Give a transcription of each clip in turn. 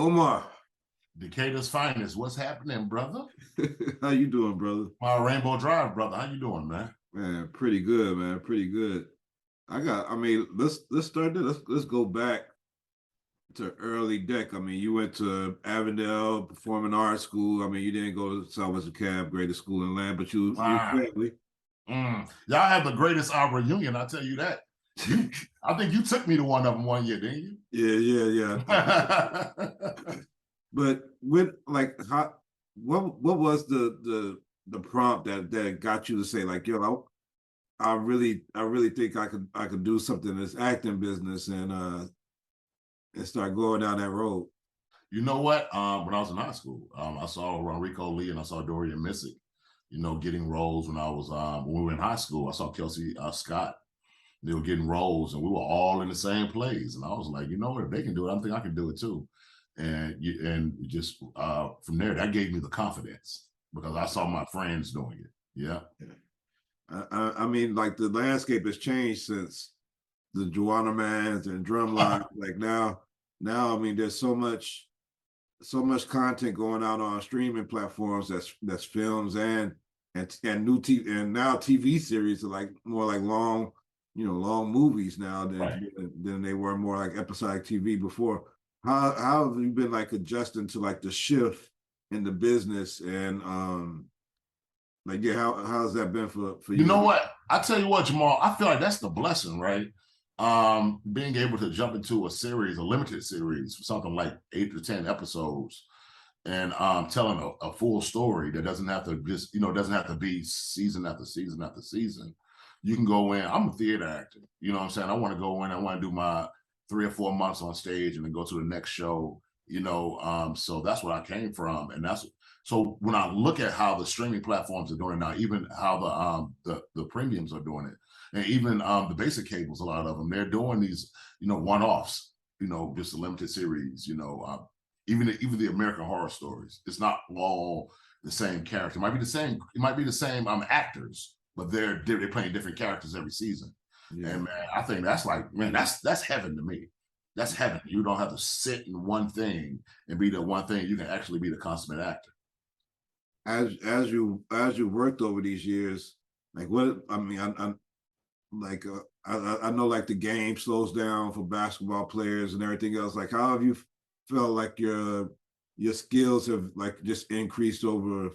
Omar. Decatur's finest. What's happening, brother? How you doing, brother? My Rainbow Drive, brother. How you doing, man? Man, pretty good, man. Pretty good. Let's start there. Let's go back to early deck. I mean, you went to Avondale Performing Arts School. I mean, you didn't go to Southwestern Cab, greatest school in land, but you family. Y'all have the greatest reunion, I'll tell you that. I think you took me to one of them one year, didn't you? Yeah. But what was the prompt that got you to say, like, yo, I really think I could do something in this acting business and start going down that road? You know what? When I was in high school, I saw Rico Lee and I saw Dorian Missick, getting roles when I was when we were in high school. I saw Kelsey Scott. They were getting roles, and we were all in the same plays. And I was like, you know what? If they can do it, I think I can do it too. And just from there, that gave me the confidence because I saw my friends doing it. Yeah. I mean, like, the landscape has changed since the Joanna Mans and Drumline. Like now, I mean, there's so much content going out on streaming platforms that's films and new TV, and now TV series are like more like long movies now than they were more like episodic TV before. How have you been like adjusting to like the shift in the business, and how's that been for you? You know what? I tell you what, Jamal, I feel like that's the blessing, right? Being able to jump into a series, a limited series, something like 8 to 10 episodes, and telling a full story that doesn't have to just, doesn't have to be season after season after season. You can go in. I'm a theater actor. You know what I'm saying? I want to go in. I want to do my 3 or 4 months on stage and then go to the next show. So that's what I came from, and so when I look at how the streaming platforms are doing it now, even how the premiums are doing it, and even the basic cables, a lot of them, they're doing these, one-offs, just a limited series, even the American Horror Stories. It's not all the same character. It might be the same actors, but they're playing different characters every season. Yeah. And man, I think that's like, man, that's heaven to me. That's heaven. You don't have to sit in one thing and be the one thing. You can actually be the consummate actor. As you worked over these years, like, what I mean, I know, like, the game slows down for basketball players and everything else. Like, how have you felt like your skills have like just increased over?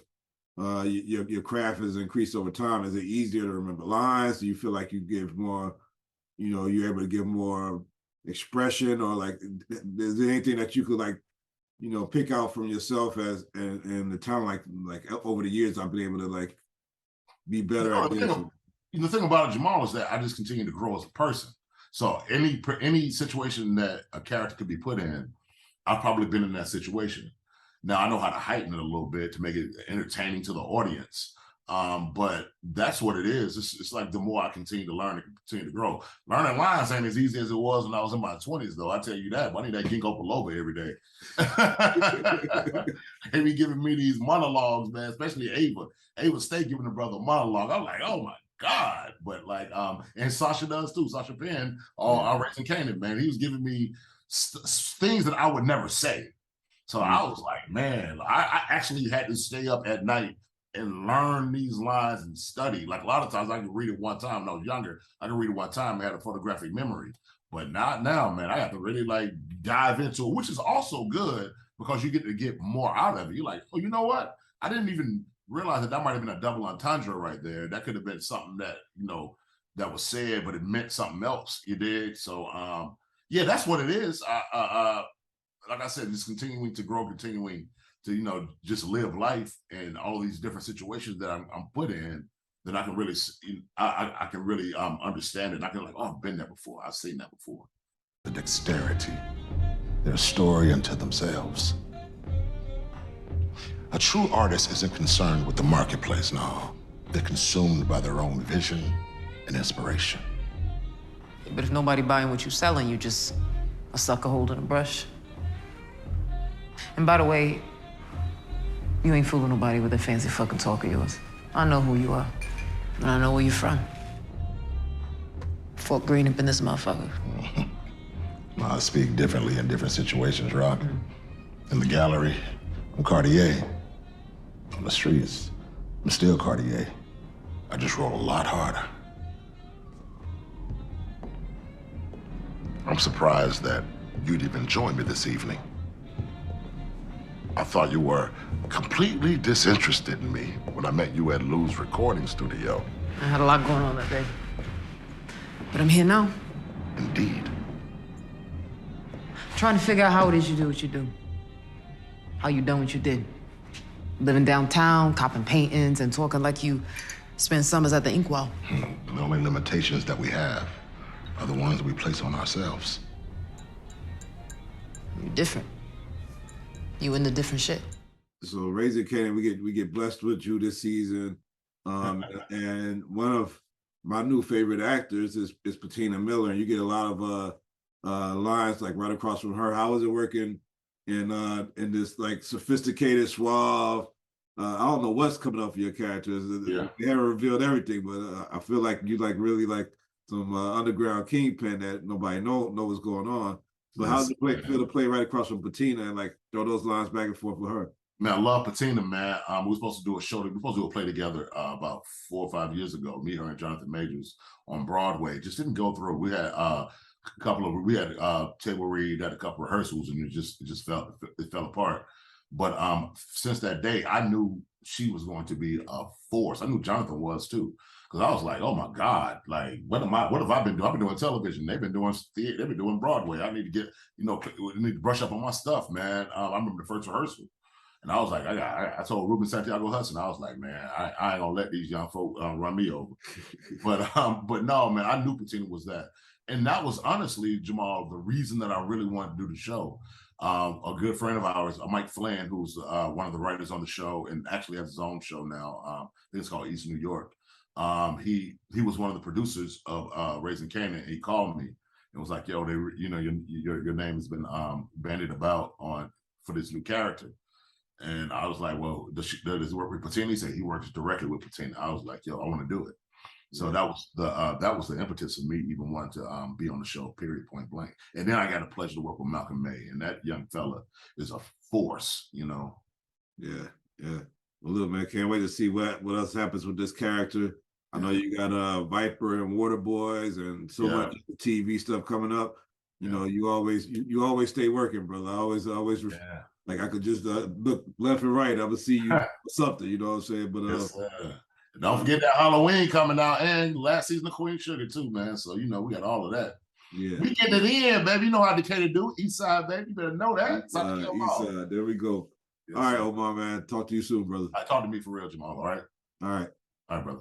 Your craft has increased over time. Is it easier to remember lines? Do you feel like you give more, you're able to give more expression, or like, is there anything that you could like, pick out from yourself as and the talent, like over the years I've been able to like be better at this? The thing about it, Jamal, is that I just continue to grow as a person. So any situation that a character could be put in, I've probably been in that situation. Now I know how to heighten it a little bit to make it entertaining to the audience. But that's what it is. It's like the more I continue to learn and continue to grow. Learning lines ain't as easy as it was when I was in my 20s, though. I tell you that. But I need that ginkgo biloba every day. They be giving me these monologues, man, especially Ava. Ava stay giving the brother a monologue. I'm like, oh my God. But like, and Sasha does too. Sasha Penn, our Raising Kanan, man. He was giving me things that I would never say. So I was like, man, I actually had to stay up at night and learn these lines and study. Like, a lot of times I could read it one time when I was younger. I could read it one time and had a photographic memory. But not now, man. I have to really like dive into it, which is also good because you get to get more out of it. You're like, oh, you know what? I didn't even realize that might have been a double entendre right there. That could have been something that, that was said, but it meant something else. You did. So yeah, that's what it is. Like I said, just continuing to grow, continuing to, just live life in all these different situations that I'm put in, that I can really, I can really understand it. And I can like, oh, I've been there before. I've seen that before. The dexterity, they're a story unto themselves. A true artist isn't concerned with the marketplace, no. They're consumed by their own vision and inspiration. But if nobody buying what you're selling, you just a sucker holding a brush. And by the way, you ain't fooling nobody with that fancy fucking talk of yours. I know who you are, and I know where you're from. Fort Greene up in this motherfucker. I speak differently in different situations, Rock. In the gallery, I'm Cartier. On the streets, I'm still Cartier. I just roll a lot harder. I'm surprised that you'd even join me this evening. I thought you were completely disinterested in me when I met you at Lou's recording studio. I had a lot going on that day. But I'm here now. Indeed. Trying to figure out how it is you do what you do. How you done what you did. Living downtown, copping paintings, and talking like you spend summers at the inkwell. The only limitations that we have are the ones we place on ourselves. You're different. You into different shit. So Raising Kanan, we get blessed with you this season. And one of my new favorite actors is Patina Miller, and you get a lot of lines like right across from her. How is it working in this like sophisticated, suave? I don't know what's coming up for your characters. Yeah. They haven't revealed everything, but I feel like you like really like some underground kingpin that nobody know what's going on. So how does it feel to play right across from Patina and like throw those lines back and forth with her? Man, I love Patina, man. We were supposed to do a show. We were supposed to do a play together about 4 or 5 years ago. Me, her, and Jonathan Majors on Broadway. Just didn't go through. We had table read, had a couple rehearsals, and it fell apart. But since that day, I knew she was going to be a force. I knew Jonathan was too, because I was like, oh my God, like what have I been doing? I've been doing television. They've been doing theater. They've been doing Broadway. I need to get, we need to brush up on my stuff, man. I remember the first rehearsal. And I was like, I told Ruben Santiago Hudson, I was like, man, I ain't gonna let these young folk run me over. But no, man, I knew Patina was that. And that was honestly, Jamal, the reason that I really wanted to do the show. A good friend of ours, Mike Flynn, who's one of the writers on the show and actually has his own show now. I think it's called East New York. He was one of the producers of Raising Kanan. And he called me and was like, yo, your name has been bandied about for this new character. And I was like, well, does it work with Patina? He said he works directly with Patina. I was like, yo, I want to do it. So that was the impetus of me even wanting to be on the show, period, point blank. And then I got the pleasure to work with Malcolm May, and that young fella is a force, Yeah. Well, look, man, can't wait to see what else happens with this character. I know you got Viper and Water Boys and so much TV stuff coming up. You always stay working, brother. I always like I could just look left and right. I would see you something, you know what I'm saying? But don't forget that Halloween coming out and last season of Queen Sugar too, man. So we got all of that. Yeah, we getting it in, baby. You know how Decatur do. East Side, baby. You better know that. East Side. There we go. Yes, all right, Omar, man. Talk to you soon, brother. Talk to me for real, Jamal. All right. All right. All right, brother.